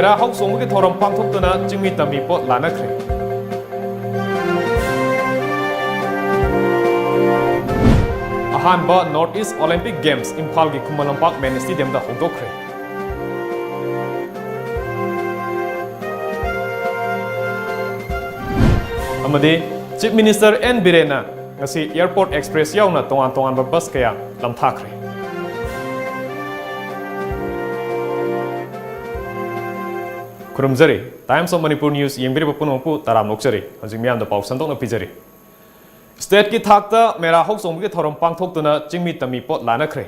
Mera Hok Songbuki Thoram Pangthokduna Chingmi Tami Pot Lanakre. Ahanba Northeast Olympic Games Imphalgi Kumalampak Men Stadium da Hogdokre. Amadi Chief Minister N Birena ngasi Airport Express yauna tongan ba bus kaya lamthakre. Kurumjari Times of Manipur News yengbiri punopu taram nokjari hojing miyam da pau sandok na pijari. State ki thakta Mera Hok Songbuki Thoram Pangthokduna Chingmi Tami Pot Lanakre.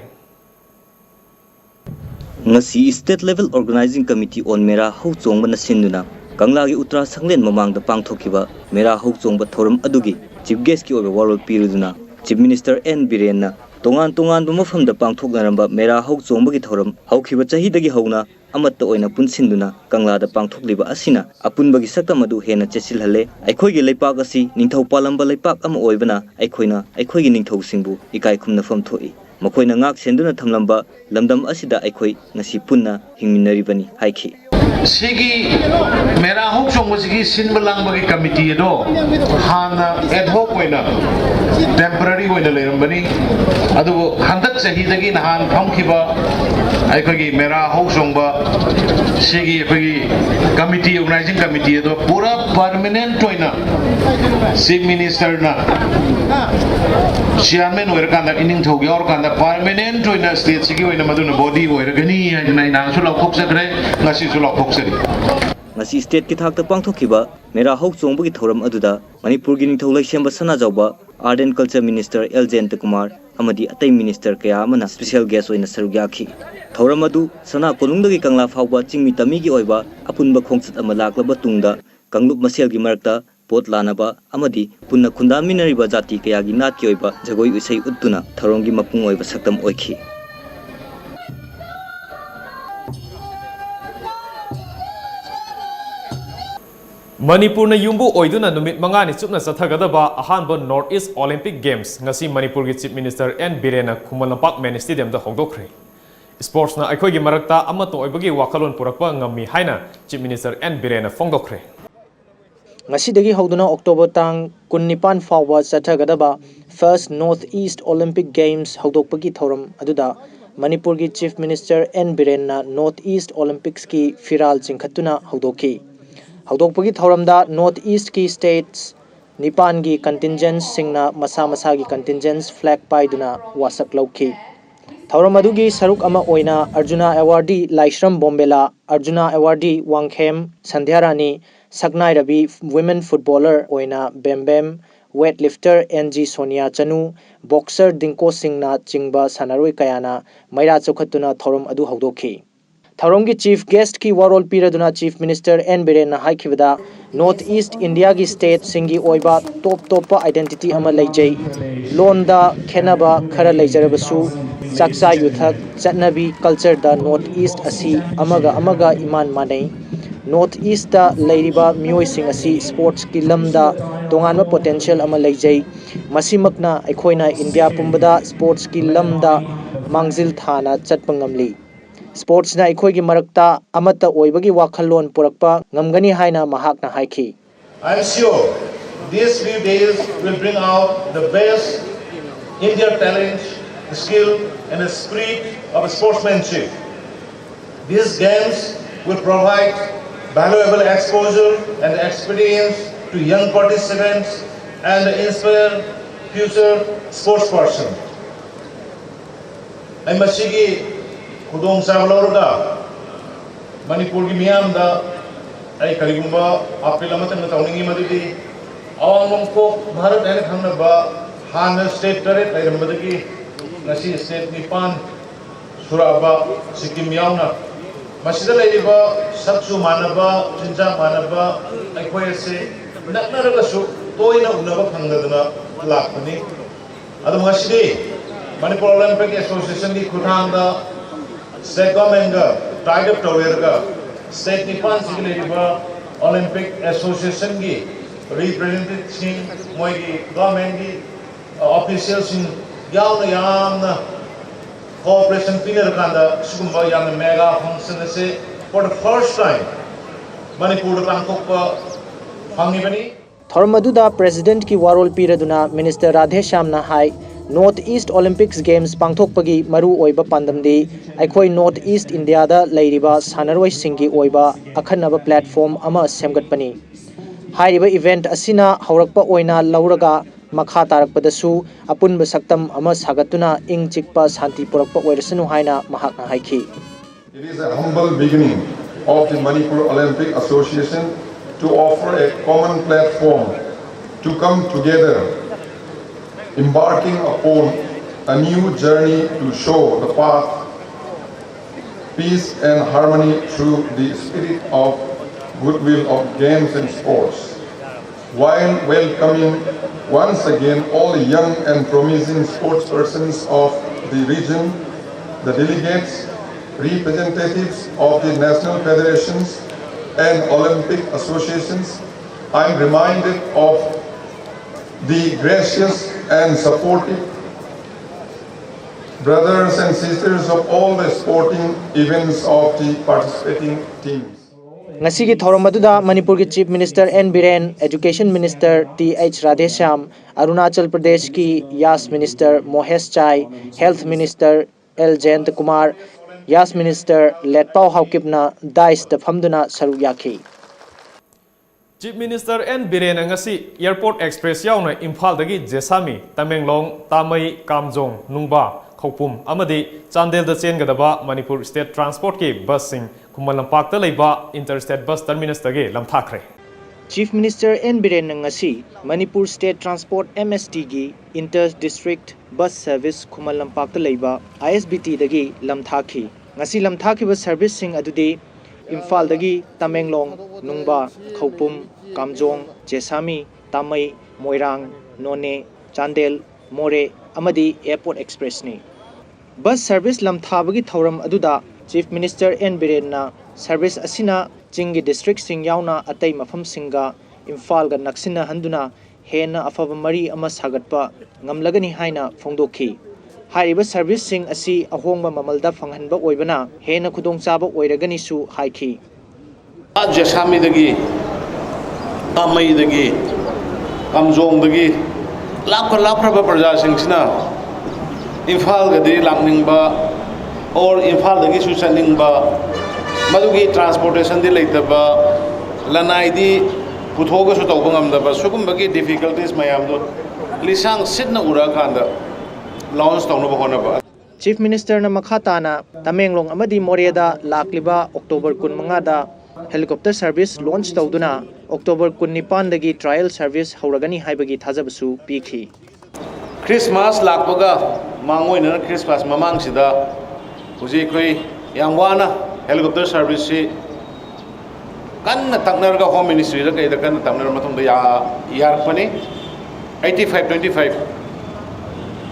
Ngasi State Level Organizing Committee on Mera Hok Songba Sinduna Kanglagi Uttara Sanglen Mamang the Pangthokiba Mera Hok Songba Thoram Adugi Chief Guest ki over World Piruduna Chief Minister N Birena Tongan Bumafam the Pangthoknaramba Mera Hok Songbuki Thoram Haukiba Chahidagi Hauna Amatta oina punsinduna Kangla da Pangthokliba Asina Apunbagi Sakamadu Hena Chesilhale Aikoigi Leipak asi Ningthau Palamba Leipak ama oibana Aikoigi Ningthau Singbu Ikai Kumna Fam Thoi Makoina ngak senduna thamlamba lamdam asida aikoi ngasi punna hingminaribani haiki Sigi Mera Hok Songbuki Sinbalangba committee do hana ad hoc oina temporary oina lerambani adu handak chahidagi nahan thamkiba aikoi Mera Hok Songba Sigi committee organizing committee do pura permanent oina Chief Minister na chairman oirkanda ining thogi orkanda permanent oina state sigi oina maduna body oirgani haina ina su lakhok sakre ngasi su lakhok sari ngasi state ki thakta pangthokiba Mera Hok Songbuki thoram aduda Manipur gi ningthau laisem sana jawba Art and Culture Minister L Jayant Kumar amadi atai minister kaya amana special guest oina sarugyakhi thoram adu sana kolungdagi kangla phawba chingmi tami gi oiba apunba khongchat ama laklaba tungda kanglup masel gi marakta pot lanaba amadi punna khundaminariba jati kaya gi nat ki oiba jagoi usai uttuna tharongi mapung oiba saktam oikhi Manipur na yumbu oiduna numit mangani chupna sathagadaba ahanba Northeast Olympic Games ngasi Manipur gi Chief Minister N Birena Kumalampak Men Stadium da hogdokre. Sports na aikoi gi marakta amato oibagi wakalon purakpa ngami haina Chief Minister N Birena fongdokre. Ngasidagi hauduna October tang 19 fawwa sathagadaba First Northeast Olympic Games hogdokpagi thoram aduda Manipur gi Chief Minister N Birena Northeast Olympics ki firal chingkhatuna hogdoki. Hogdokpagi thoramda Northeast ki states Nipan gi contingents singna masa gi contingents flag paiduna wasak lauki. Thoram adugi saruk ama oina Arjuna awardee Laishram Bombela, Arjuna awardee Wangkhem Sandhyarani, Saknai Ravi women footballer oina Bembem, weightlifter NG Sonia Chanu, boxer Dinko Singna chingba sanaroi kayana maira chokhatuna thoram adu hogdokhi. Tharomgi chief guest ki warol piraduna Chief Minister N Birena haikibada Northeast India gi state singi oiba top identity ama leijai londa khenaba khara leijarabasu chaksa yuthak chatnabi culture da Northeast asi amaga iman manai Northeast da leiriba mioi sing asi sports ki lamda tonganma potential ama leijai masimakna aikhoina India pumbada sports ki lamda mangjil thana chatpangamli Sports na ikoi gi marakta amata oibagi wakhalon purakpa ngamgani haina mahakna haiki. I am sure these few days will bring out the best Indian talent, skill and the spirit of sportsmanship. These games will provide valuable exposure and experience to young participants and inspire future sportspersons. I must say Kudong Savalorga, Manipur Gimianda, I Kaligumba, Apilamatan, Towning Madidi, Awamko, Bharat and Hanaba, Hana State Turret, like Madaki, Nasi State Nipan, Suraba, Sikkim Yauna, Masida Ladiba, Satsu Manaba, Jinja Manaba, I quite say, Naknarasu, Toina Unava Kangana, Lakani, Adamashidi, Manipur Olympic Association, Kutanga. State government tied up to State Nipan Sigiliba Olympic Association gi representing Moigi government officials in Yamna cooperation Pinner Kanda Sumba Yam mega function for the first time Manipur pangthokpa phangibani. थौरम अदुदा president की वारोल पीरदुना minister राधेश्यामना हाई north east Olympics games पांथोकपगी मरु ओइबा पांदमदी अखोई नॉर्थ ईस्ट इंडिया दा लैरिबा सानरोय सिंगी ओइबा अखन्नबा प्लेटफॉर्म अमा सेमगतपनी हाइरिबा इवेंट असिना हौरकपा ओइना लौरगा मखा तारकपदसु अपुनबा सक्तम अमा सागतुना इंग चिकपा शांति पुरकपा ओइरसनु हाइना महाकना हाइखी. It is a humble beginning of the Manipur Olympic Association to offer a common platform to come together, embarking upon a new journey to show the path, peace and harmony through the spirit of goodwill of games and sports, while welcoming once again all the young and promising sportspersons of the region, the delegates, representatives of the national federations and Olympic associations. I am reminded of the gracious and supportive brothers and sisters of all the sporting events of the participating teams. Ngasigi thauram aduda Manipur ki Chief Minister N Biren, Education Minister T.H. Radhesham, Arunachal Pradesh ki Yas Minister Mohesh Chai, Health Minister L. Jayant Kumar, Yas Minister Letpao Haukipna Dais da famduna saru yaki. Chief Minister N Biren ngasi Airport Express yauna Imphal dagi Jesami, Tamenglong, Tamai, Kamjong, Nungba, Khopum amadi Chandel da chengadaba Manipur State Transport ki bus sing Kumal Lampak da leiba Interstate Bus Terminus dagi lamthakre. Chief Minister N Biren ngasi Manipur State Transport MST gi Inter District Bus Service Kumal Lampak da leiba ISBT dagi lamthaki. Ngasi lamthaki ba service sing adudi Imphal dagi Tamenglong, Nungba, Khopum, Kamjong, Jesami, Tamai, Moirang, None, Chandel, More, amadi Airport Express ni. Bus service lamthabagi thauram aduda Chief Minister N Biren na service asina Chingi district sing yauna atay mafam singa Imphal ga naksina handuna hena afaba mari ama sagatpa ngamlagani haina phongdokhi. Hairiba service sing asi ahongba mamalda phanghanba oibana hena khudongchaba oiragani su haiki. Jasami dagi, Tamai dagi, Kamjong dagi, lakra praja singsina, Imphal gadi lakningba, or Imphal dagi su chaningba, madugi transportation di leitaba, lanai di puthoga su tawbangamdaba, sukumbagi difficulties mayamdo, lisang sidna urakanda, launch tawnuba honaba. Chief Minister na makhatana Tamenglong amadi Moreda lakliba October 15 da helicopter service launch tawduna October 19 dagi trial service hauragani haibagi thajabasu pikhi. Christmas lakpaga mangoina Christmas mamang sida huji koi yangwana helicopter service si kanna taknarga home ministry da kai da kanna taknar matung da yar pani 8525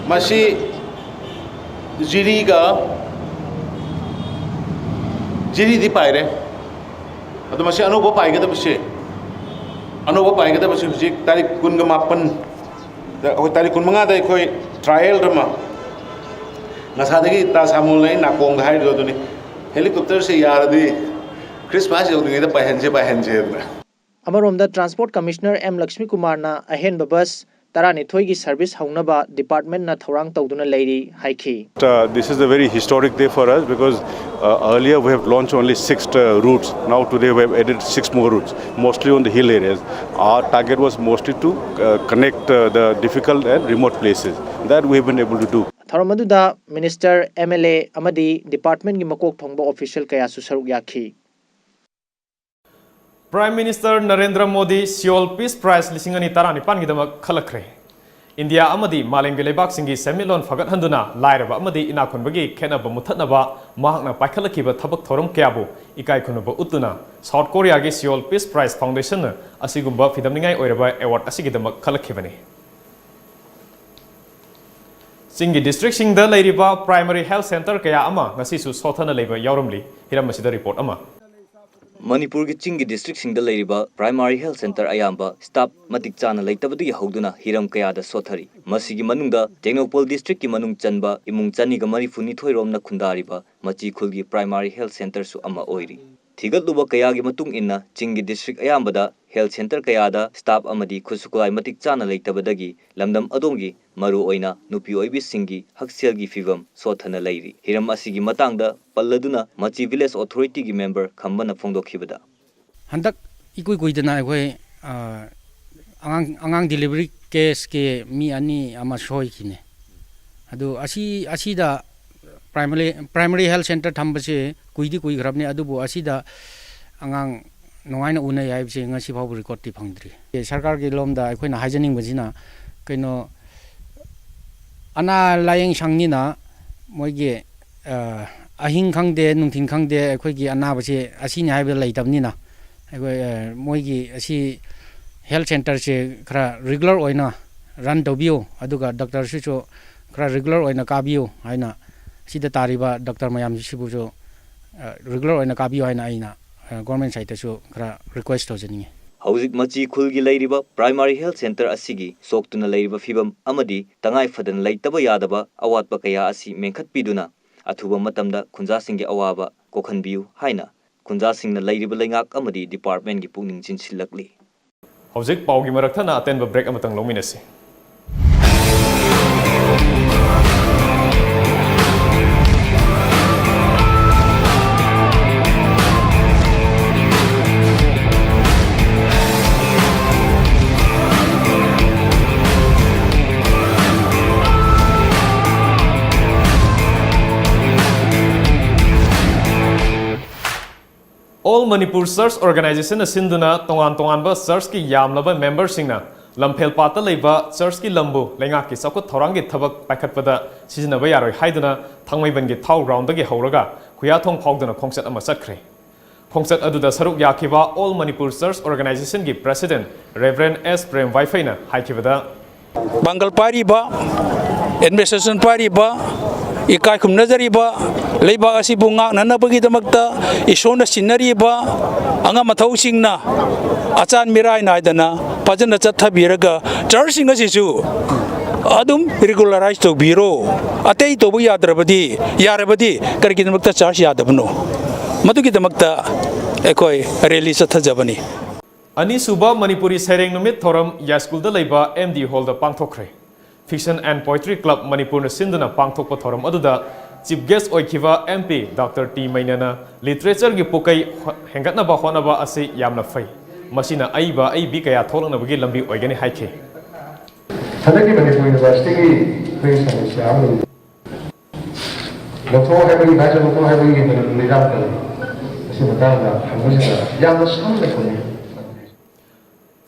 masi jiri di paire ado masi anuba paiga da bisi huji tarik kun ga mapan da o tarik kun manga da koi trial rama nasadagi ta samul nai nakong da haid do ni helicopter se yar di Christmas yo dinga da pahenje da Amaromda Transport Commissioner M Lakshmi Kumar na ahen bus Tarani Thoigi service haunaba department na thorang tawduna leiri haiki. This is a very historic day for us because earlier we have launched only 6 routes. Now today we have added 6 more routes, mostly on the hill areas. Our target was mostly to connect the difficult and remote places. That we have been able to do. Thoramaduda Minister MLA amadi department gi makok thongba official kaya su saruk yakhi. Prime Minister Narendra Modi Seoul Peace Prize lisingani tarani pangidamak khalakre. India amadi malengi lebak singi semilon fagat handuna lairaba amadi inakhunbagi khenaba muthatnaba mahakna paikhalakhiba thabak thorum kyabu ikai khunaba utuna South Korea gi Seoul Peace Prize Foundation asigumba fidamningai oiraba award asigidamak khalakhibani. Singi district singda leiriba primary health center kaya ama ngasisu sothana leiba yaurumli hiram masida report ama. Manipur ki Chingi district singda leiriba primary health center ayamba staff matik chana leitabadi hauduna hiram kaya da sothari masigi manungda Tengnopol district ki manung chanba imung chani ga mari funi thoirom na khundariba machi khulgi primary health center su ama oiri Thigatluba kayagi matung inna Chingi district ayambada health center kayada staff amadi khusukulai matik chana leitabadagi lamdam adongi maru oina nupi oibi singi hakselgi fivam sothana leiri. Hiram asigi matangda palladuna Machi village authority gi member khambana phongdokhibada. Handak ikui kuidana akhoi angang delivery case ke mi ani ama soi kine adu asida primary health center thambase kuidi kui grabne adubu asida angang nongaina una yai bse ngasi phau record ti phangdri sarkar gi lomda akhoi na haijaning bajina kaino ana layeng sangni na moige ahing khangde nungthin khangde akhoi gi ana base asini haibe leitabni na akhoi moigi asi health center se khara regular oina run tobio aduga doctor su cho khara regular oina kabio haina sida tariba doctor mayam sibu jo regular oina kabio haina aina government side su khara request hojani Hauzik Machi khulgi leiriba primary health center asigi soktuna leiriba fibam amadi tangai fadan leitaba yadaba awatpa kaya asi mengkhat piduna athuba matamda khunja singge awaba kokhanbiu haina khunja singna leiriba lengak amadi department gi pungning chinsilakli. Hauzik paugi maraktana atenba break amatang lominasi. All Manipur Search Organization Sinduna Tongan ba Search ki yamlaba member singna lamphel pata leiba Search ki lambu lenga ki sakut thorangi thabak paikhatpada sizinaba yaroi haiduna thangmaiban gi thau round gi horaga khuyathong phawduna khongset ama satkre khongset aduda saruk yakiba All Manipur Search Organization gi president Reverend S Prem Waifaina haikibada Bangal pariba administration pariba ikai khum nazariba leiba asi bunga nana bagi damakta isona sinariba anga mathau singna achan mirai naidana pajana chathabiraga churching asisu adum regularize to biro atei to bu yadrabadi yarabadi kargi damakta church yadabno madugi damakta ekoi rally chathajabani Ani suba Manipuri sereng numit thoram ya school da leiba MD hall da pangthokre Fiction and Poetry Club Manipur na sinduna pangthokpa thoram aduda Chief guest oikiva MP Dr. T Mainana literature gi pokai hengatna ba hona ba ase yamna fai masina aiba aibi kaya tholna bagi lambi oigani haike Hadaki Manipur University ki place service amu Lotho having batch lotho having nizam kal ase batana hamujina yamna samle kone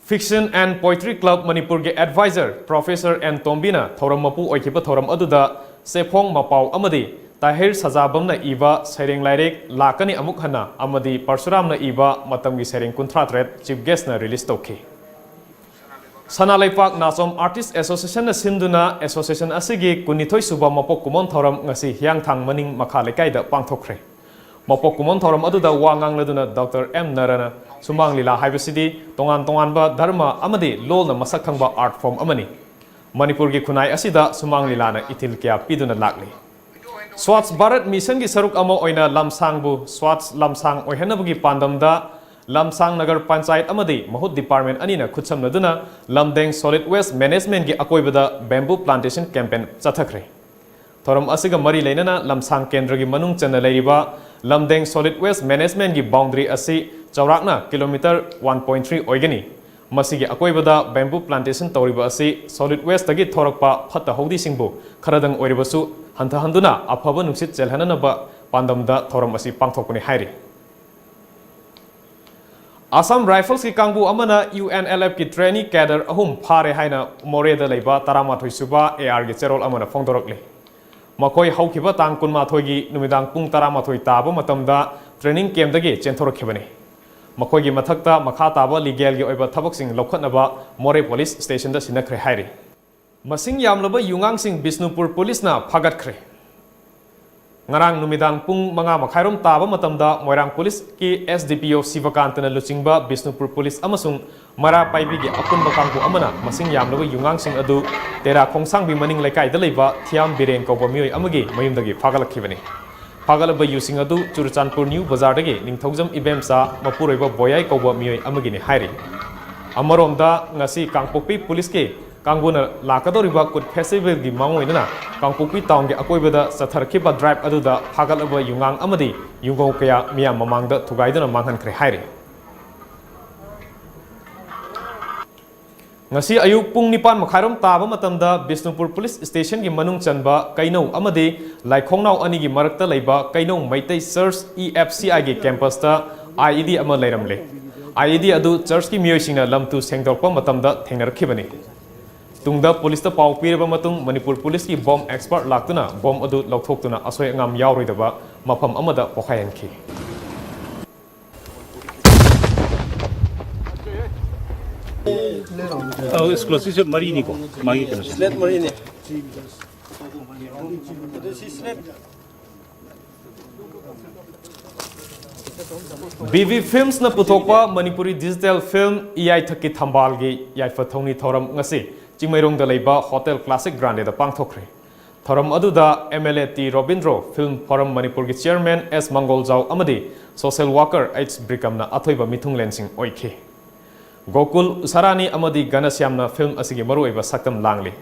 Fiction and Poetry Club Manipur ge advisor Professor N Tombina thoram mapu oikiba thoram aduda Sephong Mapau amadi Tahir Sajabam na iba sereng lairek lakani amuk hana amadi Parsuram na iba matam gi sereng kuntratret chief guest na release toke Sana Laipak Nasom Artist Association na sinduna association asigi kunithoi suba mapok kumon thoram ngasi hiang thang maning makha lekai da pangthokre mapok kumon thoram aduda wangang laduna Dr. M Narana sumang lila haibasidi tongan ba dharma amadi lol na masak khangba art form amani Manipur gi khunai asida sumang lila na itil kya piduna lakli Swats Bharat Mission gi saruk amo oina lamsang bu Swats lamsang oihanabugi pandamda lamsang nagar panchayat amadi mahut department anina khutsamna duna lamdeng solid waste management gi akoibada bamboo plantation campaign chathakre thoram asiga mari leinana lamsang kendra gi manung chana leiriba lamdeng solid waste management gi boundary asi chaurakna kilometer 1.3 oigani masigi akoibada bamboo plantation tawriba asi solid waste tagi thorakpa phatta hodi singbu kharadang oiribasu hantha handuna afaba nungsit chelhananaba pandamda thoram asi pangthokpani hairi Assam Rifles ki kangbu amana UNLF ki trainee cadre ahum phare haina moreda leiba taramathoi suba AR gi cherol amana phongdorokle makoi haukiba tang kunmathoi gi numidang pung taramathoi taba matamda training camp dagi chenthorokhebani makoi gi mathakta makha taba legal gi oiba thabak sing lokhatnaba more police station da sinakre hairi masing yamlaba yungang sing Bisnupur police na phagatkhre ngarang numidang pung manga makhairom taba matamda moirang police ki SDPO Sivakantana luchingba Bisnupur police amasung mara paibi gi apun bakangku amana masing yamlaba yungang sing adu tera khongsang bi maning lekai da leiba thiam biren ko bomioi amagi mayumdagi phagalakhibani ꯐꯥꯒꯠꯂꯕ ꯌꯨꯁꯤꯡ ꯑꯗꯨ Churachandpur new ꯕꯖꯥꯔꯗꯒꯤ ꯅꯤꯡꯊꯧꯖꯝ ꯏꯕꯦꯝꯆꯥ ꯃꯄꯨꯔꯣꯏꯕ ꯕꯣꯌꯥꯏ ꯀꯧꯕ ꯃꯤꯑꯣꯏ ꯑꯃꯒꯤꯅꯤ ꯍꯥꯏꯔꯤ ꯑꯃꯔꯣꯝꯗ ꯉꯁꯤ ꯀꯥꯡꯄꯣꯛꯄꯤ ꯄꯨꯂꯤꯁꯀꯤ ꯀꯥꯡꯕꯨꯅ ꯂꯥꯛꯀꯗꯧꯔꯤꯕ ꯀꯨꯠ ꯐꯦꯁꯇꯤꯚꯦꯜꯒꯤ ꯃꯥꯡꯑꯣꯏꯅꯅ ꯀꯥꯡꯄꯣꯛꯄꯤ ꯇꯥꯎꯟꯒꯤ ꯑꯀꯣꯏꯕꯗ ꯆꯠꯊꯔꯛꯈꯤꯕ ꯗ꯭ꯔꯥꯏꯕ ꯑꯗꯨꯗ ꯐꯥꯒꯠꯂꯕ ꯌꯨꯉꯥꯡ ꯑꯃꯗꯤ ꯌꯨꯡꯒꯧ ꯀꯌꯥ ꯃꯤꯌꯥꯝ ꯃꯃꯥꯡꯗ ꯊꯨꯒꯥꯏꯗꯨꯅ ꯃꯥꯡꯍꯟꯈ꯭ꯔꯦ ꯍꯥꯏꯔꯤ ngasi ayuk pung nipan makhairom taba matamda Bisnupur Police Station gi manung chanba kainau amadi laikhongnau ani gi marakta leiba kainau maitai Church EFCI gi campus ta IED ama leiramle IED adu church ki miyoi singna lamtu sengdorpa matamda thengnarakibani tungda police ta pau piraba matung Manipur Police ki bomb expert laktuna bomb adu lauthoktuna asoi ngam yawroidaba mafam amada pokayanki explosive marini ko magi kana sled marini BV Films na puthokpa Manipuri digital film EI thaki thambal gi yaifa thongni thoram ngasi chingmairong da leiba hotel classic grande da pangthokre thoram aduda MLA T Robindro film forum Manipur gi chairman S Mangoljaw amadi social worker H Brikam na athoiba mithung lensing oikhe Gokul Usarani amadi Ganasyamna film asigi maruiba saktam langli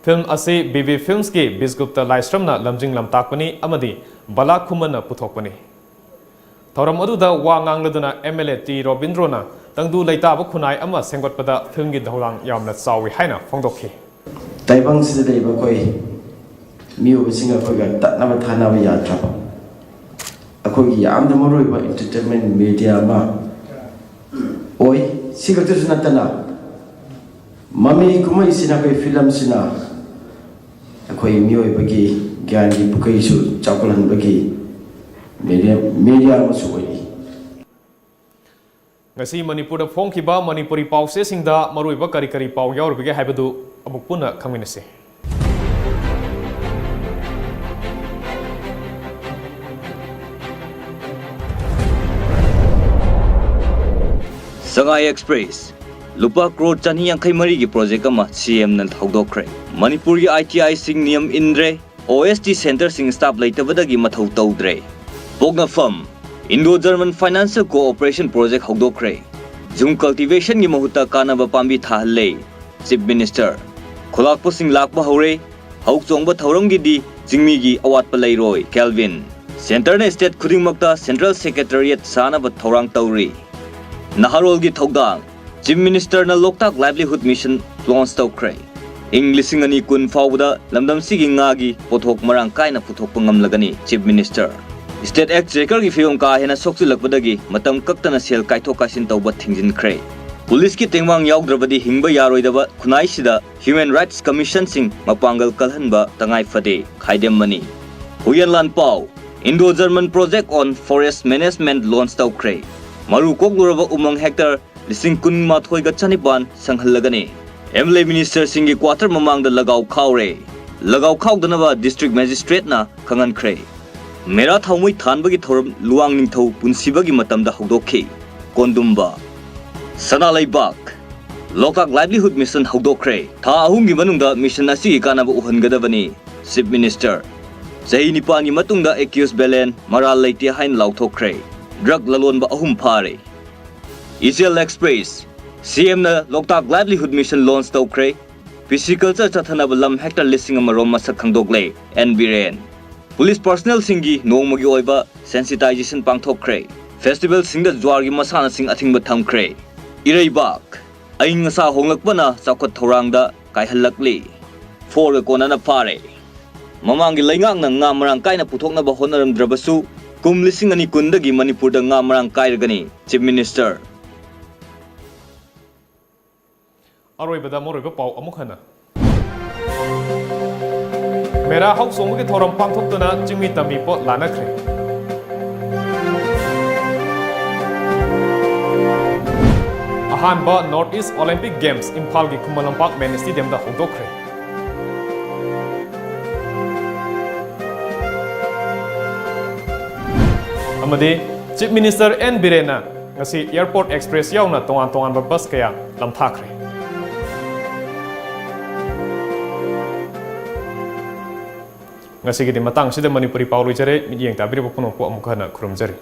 film ase BV Films ki Bisgupta Laistramna lamjing lamtakpani amadi Bala Khumana puthokpani thoram aduda wa ngangladuna MLA T Robindrona tangdu leitaba khunai ama sengotpada film gi dhawlang yamna chawi haina phongdokhi taibang sida deiba koi miu singa khoga tatnaba thanaba yatra akhogi yamda maruiba entertainment media ma oi sigatus natana mami kuma isina koi film sina akoi mioi bagi gyan gi bukai su chakulan bagi media masoi ngasi Manipur da phongkiba Manipuri pause singda maruiba kari kari pau yawrbige haibadu amuk puna khangminase Sangai Express Lupa crore chani yankai mari gi project ama CM nan thaudokre Manipur gi ITI sing niam indre OST center sing staff leitabada gi mathau tawdre Bogna firm Indo German financial cooperation project haudokre Zoom cultivation gi mahuta kanaba pambi thalle Chief Minister Khulakpo sing lakba hore hauk chongba thauram gi di jingmi gi awat pa leiroi Kelvin Center na state khudingmakta Central Secretariat sana ba thaurang tawri Naharol gi thogdang Chief Minister na Loktak Livelihood Mission launch tawkre English ngani kun fawda lamdam sigi ngagi pothok marang kaina puthok pangam lagani Chief Minister State Exchequer gi fiom ka hena sokchilakpadagi matam kaktana sel kaithok kasin tawba thingjin khre Police ki tengwang yaugdrabadi hingba yaroidaba khunai sida Human Rights Commission sing mapangal kalhanba tangai fade khaidem mani Huyanlan Pau Indo German project on forest management launch tawkre Maru kogluraba umang hector lising kun mathoi ga chanipan sanghalagani MLA Minister Singhi quarter mamang da lagaw khaw danaba district magistrate na khangan khre Mera thaumui thanbagi thoram luang ningthau punsibagi matamda hawdokhi Kondumba Sanalaibak Lokak Livelihood Mission hawdokre tha ahum gi manungda mission asi kanaba uhangadabani Chief Minister Zahi nipan gi matungda accused Belen Maral leiti hain lauthokre Drug lalonba ahum phare Israel Express CM na Loktak Livelihood Mission launch tawkre Pisciculture chathanaba lam hector listing amarom masak khangdoklei NBRN Police personnel singi nongmagi oiba sensitization pangthokre Festival singda jwargi masana sing athingba thamkre Ireibak aing ngasa honglakpana chakhot thorangda kaihallakli for konana phare Mamangi laingak na nga marang kaina puthoknaba honaramdrabasu kum lising ani kundagi Manipur da nga marang kairagani Chief Minister Aroibada moroiba pau amuk hana Mera hauk songgi thoram pangthoktuna chingmi tami pot lanakre Ahanba Northeast Olympic Games Imphal gi Khumalampak Main Stadium da hongdokre Amade Chief Minister N Birena ngasi Airport Express yauna tongan bus kaya lamthakre Ngasigidi matang sida Mnipuri Paulu jare midyeng tabiri puno po amukana kurum jari.